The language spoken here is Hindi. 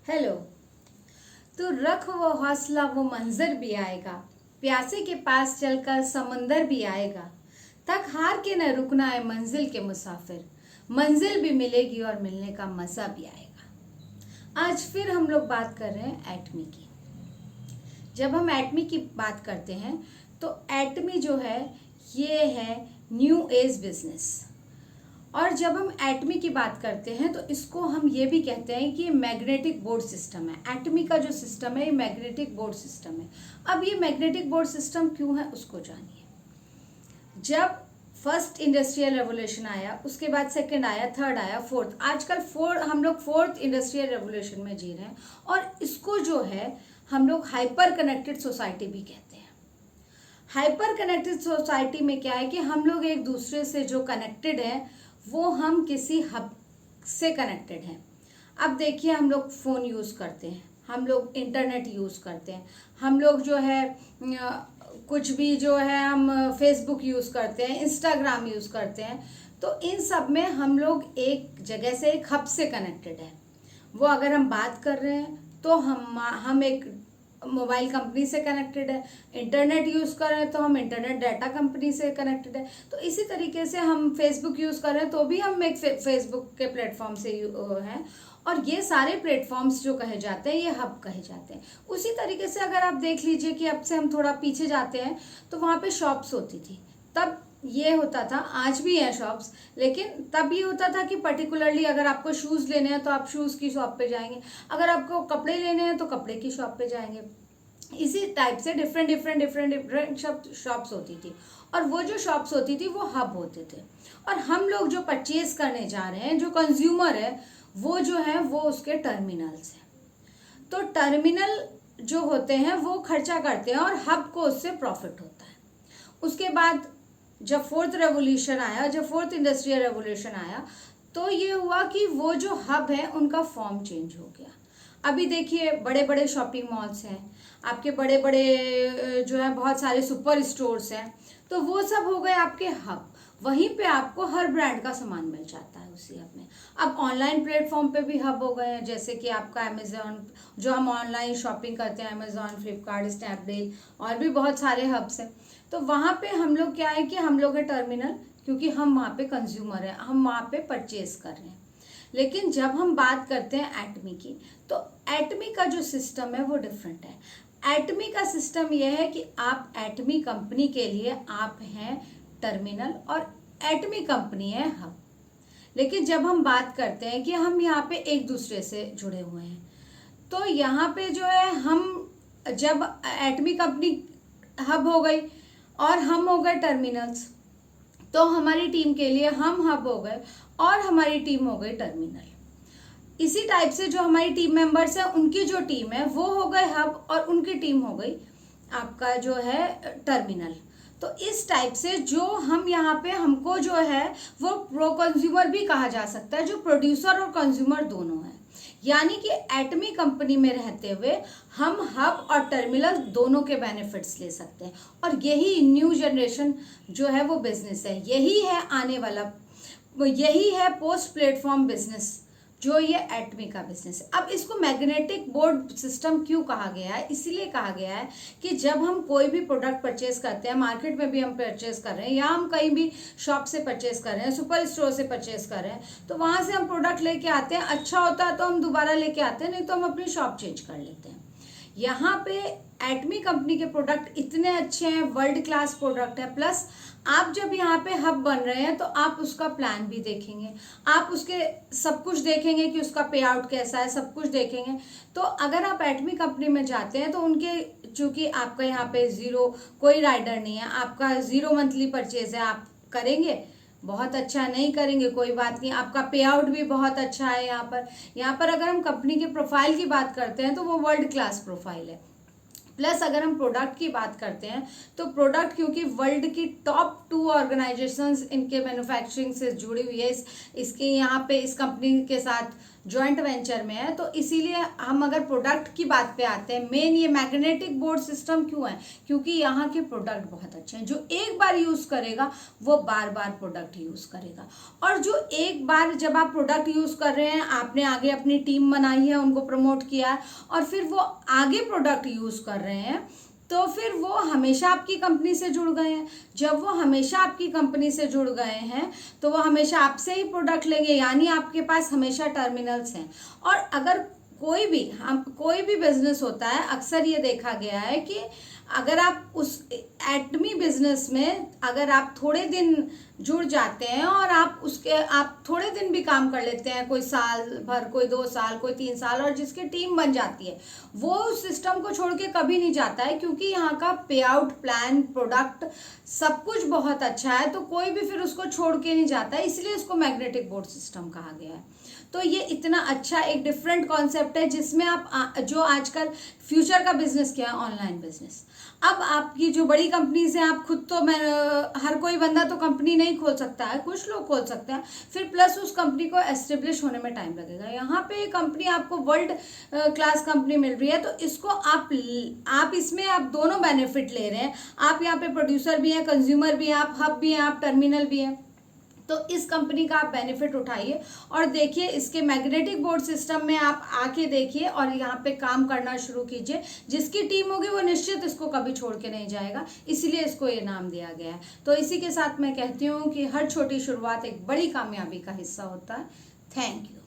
हेलो। तो रख वो हौसला, वो मंजर भी आएगा। प्यासे के पास चलकर समंदर भी आएगा। तक हार के न रुकना है मंजिल के मुसाफिर। मंजिल भी मिलेगी और मिलने का मजा भी आएगा। आज फिर हम लोग बात कर रहे हैं एटमी की। जब हम एटमी की बात करते हैं तो एटमी जो है ये है न्यू एज बिजनेस। और जब हम एटमी की बात करते हैं तो इसको हम ये भी कहते हैं कि ये मैग्नेटिक बोर्ड सिस्टम है। एटमी का जो सिस्टम है ये मैग्नेटिक बोर्ड सिस्टम है। अब ये मैग्नेटिक बोर्ड सिस्टम क्यों है उसको जानिए। जब फर्स्ट इंडस्ट्रियल रेवोल्यूशन आया, उसके बाद सेकंड आया, थर्ड आया, फोर्थ, आजकल हम लोग फोर्थ इंडस्ट्रियल रेवोल्यूशन में जी रहे हैं। और इसको जो है हम लोग हाइपर कनेक्टेड सोसाइटी भी कहते हैं। हाइपर कनेक्टेड सोसाइटी में क्या है कि हम लोग एक दूसरे से जो कनेक्टेड हैं वो हम किसी हब से कनेक्टेड हैं। अब देखिए, हम लोग फ़ोन यूज़ करते हैं, हम लोग इंटरनेट यूज़ करते हैं, हम लोग जो है कुछ भी जो है हम फेसबुक यूज़ करते हैं, इंस्टाग्राम यूज़ करते हैं। तो इन सब में हम लोग एक जगह से, एक हब से कनेक्टेड है। वो अगर हम बात कर रहे हैं तो हम एक मोबाइल कंपनी से कनेक्टेड है, इंटरनेट यूज़ कर रहे हैं तो हम इंटरनेट डाटा कंपनी से कनेक्टेड है। तो इसी तरीके से हम फेसबुक यूज़ कर रहे हैं तो भी हम एक फेसबुक के प्लेटफॉर्म से हैं। और ये सारे प्लेटफॉर्म्स जो कहे जाते हैं ये हब कहे जाते हैं। उसी तरीके से अगर आप देख लीजिए कि अब से हम थोड़ा पीछे जाते हैं तो वहाँ पे शॉप्स होती थी। तब ये होता था, आज भी है शॉप्स, लेकिन तब ये होता था कि पर्टिकुलरली अगर आपको शूज़ लेने हैं तो आप शूज़ की शॉप पे जाएंगे, अगर आपको कपड़े लेने हैं तो कपड़े की शॉप पे जाएंगे। इसी टाइप से डिफरेंट शॉप्स होती थी। और वो जो शॉप्स होती थी वो हब होते थे। और हम लोग जो परचेज करने जा रहे हैं, जो कंज्यूमर है, वो जो है वो उसके टर्मिनल्स हैं। तो टर्मिनल जो होते हैं वो खर्चा करते हैं और हब को उससे प्रॉफिट होता है। उसके बाद जब फोर्थ रेवोल्यूशन आया, जब फोर्थ इंडस्ट्रियल रेवोल्यूशन आया, तो ये हुआ कि वो जो हब है उनका फॉर्म चेंज हो गया। अभी देखिए, बड़े बड़े शॉपिंग मॉल्स हैं, आपके बड़े बड़े जो है बहुत सारे सुपर स्टोर्स हैं, तो वो सब हो गए आपके हब। वहीं पे आपको हर ब्रांड का सामान मिल जाता है उसी हब में। अब ऑनलाइन प्लेटफॉर्म पे भी हब हो गए हैं, जैसे कि आपका अमेजोन, जो हम ऑनलाइन शॉपिंग करते हैं, अमेजोन, फ्लिपकार्ट, स्नैपडील, और भी बहुत सारे हब्स हैं। तो वहाँ पे हम लोग क्या है कि हम लोग है टर्मिनल, क्योंकि हम वहाँ पे कंज्यूमर हैं, हम वहाँ पे परचेज कर रहे हैं। लेकिन जब हम बात करते हैं एटमी की, तो एटमी का जो सिस्टम है वो डिफरेंट है। एटमी का सिस्टम यह है कि आप एटमी कंपनी के लिए आप हैं टर्मिनल और एटमी कंपनी है हब। लेकिन जब हम बात करते हैं कि हम यहाँ पे एक दूसरे से जुड़े हुए हैं, तो यहाँ पे जो है हम जब एटमी कंपनी हब हो गई और हम हो गए टर्मिनल्स, तो हमारी टीम के लिए हम हब हो गए और हमारी टीम हो गई टर्मिनल। इसी टाइप से जो हमारी टीम मेंबर्स हैं उनकी जो टीम है वो हो गए हब और उनकी टीम हो गई आपका जो है टर्मिनल। तो इस टाइप से जो हम यहाँ पे, हमको जो है वो प्रो कंज्यूमर भी कहा जा सकता है, जो प्रोड्यूसर और कंज्यूमर दोनों है। यानी कि एटमी कंपनी में रहते हुए हम हब और टर्मिनल दोनों के बेनिफिट्स ले सकते हैं। और यही न्यू जनरेशन जो है वो बिजनेस है, यही है आने वाला, यही है पोस्ट प्लेटफॉर्म बिजनेस, जो ये एटमी का बिजनेस है। अब इसको मैग्नेटिक बोर्ड सिस्टम क्यों कहा गया है? इसलिए कहा गया है कि जब हम कोई भी प्रोडक्ट परचेज करते हैं, मार्केट में भी हम परचेज कर रहे हैं या हम कहीं भी शॉप से परचेज कर रहे हैं, सुपर स्टोर से परचेज कर रहे हैं, तो वहाँ से हम प्रोडक्ट लेके आते हैं, अच्छा होता है तो हम दोबारा लेके आते हैं, नहीं तो हम अपनी शॉप चेंज कर लेते हैं। यहाँ पे एटमी कंपनी के प्रोडक्ट इतने अच्छे हैं, वर्ल्ड क्लास प्रोडक्ट है। प्लस आप जब यहाँ पे हब बन रहे हैं तो आप उसका प्लान भी देखेंगे, आप उसके सब कुछ देखेंगे कि उसका पे आउट कैसा है, सब कुछ देखेंगे। तो अगर आप एटमी कंपनी में जाते हैं तो उनके, चूंकि आपका यहाँ पे जीरो कोई राइडर नहीं है, आपका 0 मंथली परचेज है, आप करेंगे बहुत अच्छा, नहीं करेंगे कोई बात नहीं, आपका पे आउट भी बहुत अच्छा है। यहाँ पर अगर हम कंपनी के प्रोफाइल की बात करते हैं तो वो वर्ल्ड क्लास प्रोफाइल है। प्लस अगर हम प्रोडक्ट की बात करते हैं तो प्रोडक्ट, क्योंकि वर्ल्ड की टॉप 2 ऑर्गेनाइजेशंस इनके मैन्युफैक्चरिंग से जुड़ी हुई है, इसके यहाँ पे इस कंपनी के साथ जॉइंट वेंचर में है। तो इसीलिए हम अगर प्रोडक्ट की बात पे आते हैं, मेन ये मैग्नेटिक बोर्ड सिस्टम क्यों है, क्योंकि यहाँ के प्रोडक्ट बहुत अच्छे हैं। जो एक बार यूज करेगा वो बार बार प्रोडक्ट यूज करेगा, और जो एक बार जब आप प्रोडक्ट यूज कर रहे हैं, आपने आगे अपनी टीम बनाई है, उनको प्रमोट किया है, और फिर वो आगे प्रोडक्ट यूज कर रहे हैं, तो फिर वो हमेशा आपकी कंपनी से जुड़ गए हैं। जब वो हमेशा आपकी कंपनी से जुड़ गए हैं तो वो हमेशा आपसे ही प्रोडक्ट लेंगे, यानी आपके पास हमेशा टर्मिनल्स हैं। और अगर कोई भी बिजनेस होता है, अक्सर ये देखा गया है कि अगर आप उस एटमी बिजनेस में अगर आप थोड़े दिन जुड़ जाते हैं और आप थोड़े दिन भी काम कर लेते हैं, कोई साल भर, कोई 2 साल, कोई 3 साल, और जिसकी टीम बन जाती है, वो उस सिस्टम को छोड़ के कभी नहीं जाता है, क्योंकि यहाँ का पे आउट प्लान, प्रोडक्ट, सब कुछ बहुत अच्छा है, तो कोई भी फिर उसको छोड़ के नहीं जाता है। इसलिए इसको मैग्नेटिक बोर्ड सिस्टम कहा गया है। तो ये इतना अच्छा एक डिफरेंट कॉन्सेप्ट है, जिसमें आप जो आजकल फ्यूचर का बिजनेस क्या है, ऑनलाइन बिजनेस। अब आपकी जो बड़ी कंपनीज हैं, आप खुद तो हर कोई बंदा तो कंपनी नहीं खोल सकता है, कुछ लोग खोल सकते हैं, फिर प्लस उस कंपनी को एस्टेब्लिश होने में टाइम लगेगा। यहाँ पे कंपनी आपको वर्ल्ड क्लास कंपनी मिल रही है, तो इसको आप इसमें आप दोनों बेनिफिट ले रहे हैं। आप यहाँ पे प्रोड्यूसर भी हैं, कंज्यूमर भी हैं, आप हब भी हैं, आप टर्मिनल भी हैं। तो इस कंपनी का आप बेनिफिट उठाइए और देखिए, इसके मैग्नेटिक बोर्ड सिस्टम में आप आके देखिए और यहाँ पे काम करना शुरू कीजिए। जिसकी टीम होगी वो निश्चित इसको कभी छोड़ के नहीं जाएगा, इसीलिए इसको ये नाम दिया गया है। तो इसी के साथ मैं कहती हूँ कि हर छोटी शुरुआत एक बड़ी कामयाबी का हिस्सा होता है। Thank you.